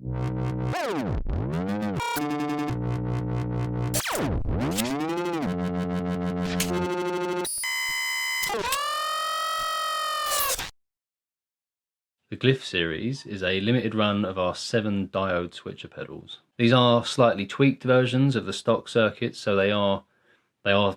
The Glyph series is a limited run of our 7 diode switcher pedals. These are slightly tweaked versions of the stock circuits, so they are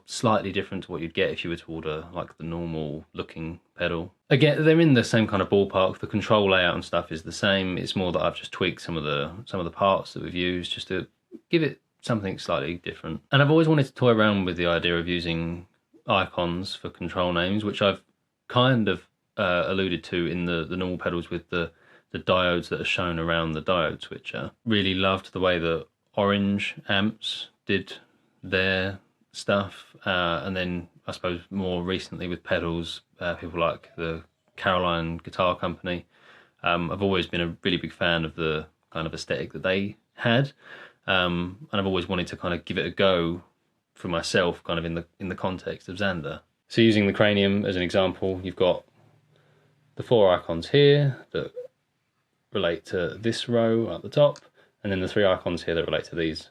slightly different to what you'd get if you were to order like the normal looking pedal. Again, they're in the same kind of ballpark. The control layout and stuff is the same. It's more that I've just tweaked some of the parts that we've used just to give it something slightly different. And I've always wanted to toy around with the idea of using icons for control names, which I've kind of alluded to in the normal pedals with the diodes that are shown around the diode switcher. Really loved the way that Orange amps did their stuff, and then I suppose more recently with pedals, people like the Caroline Guitar Company. I've always been a really big fan of the kind of aesthetic that they had, and I've always wanted to kind of give it a go for myself, kind of in the context of Xander. So using the Cranium as an example, you've got the 4 icons here that relate to this row at the top, and then the 3 icons here that relate to these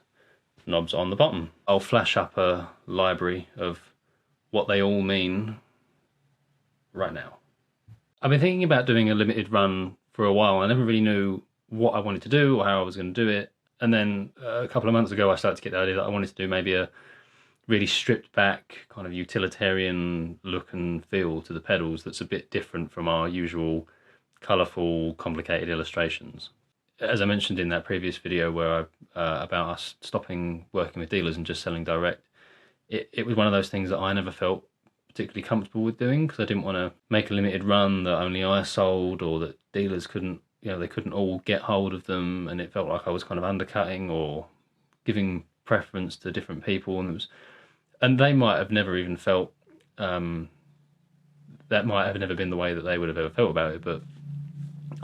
knobs on the bottom. I'll flash up a library of what they all mean right now. I've been thinking about doing a limited run for a while. I never really knew what I wanted to do or how I was going to do it. And then a couple of months ago, I started to get the idea that I wanted to do maybe a really stripped back kind of utilitarian look and feel to the pedals that's a bit different from our usual colourful, complicated illustrations. As I mentioned in that previous video where about us stopping working with dealers and just selling direct, it was one of those things that I never felt particularly comfortable with doing, because I didn't want to make a limited run that only I sold, or that dealers couldn't, they couldn't all get hold of them, and it felt like I was kind of undercutting or giving preference to different people, and they might have never even felt, that might have never been the way that they would have ever felt about it, but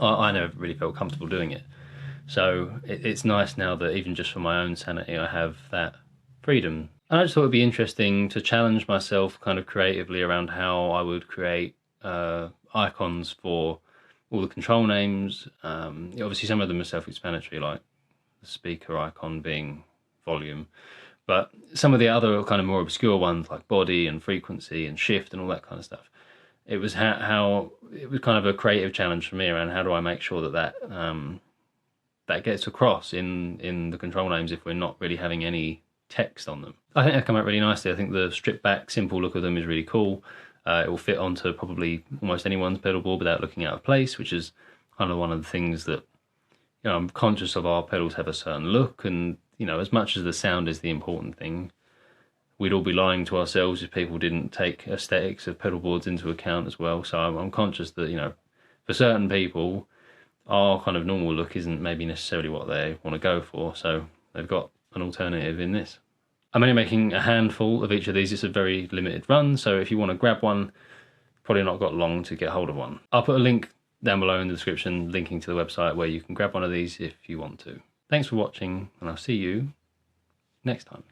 I never really felt comfortable doing it. So it's nice now that even just for my own sanity, I have that freedom. And I just thought it'd be interesting to challenge myself kind of creatively around how I would create icons for all the control names. Obviously some of them are self-explanatory, like the speaker icon being volume. But some of the other kind of more obscure ones like body and frequency and shift and all that kind of stuff, it was how it was kind of a creative challenge for me around how do I make sure that that gets across in the control names if we're not really having any text on them. I think they come out really nicely. I think the stripped back simple look of them is really cool. It will fit onto probably almost anyone's pedal board without looking out of place, which is kind of one of the things that, I'm conscious of. Our pedals have a certain look, and as much as the sound is the important thing, we'd all be lying to ourselves if people didn't take aesthetics of pedal boards into account as well. So I'm conscious that, for certain people, our kind of normal look isn't maybe necessarily what they want to go for, so they've got an alternative in this. I'm only making a handful of each of these. It's a very limited run, so if you want to grab one, probably not got long to get hold of one. I'll put a link down below in the description linking to the website where you can grab one of these if you want to. Thanks for watching, and I'll see you next time.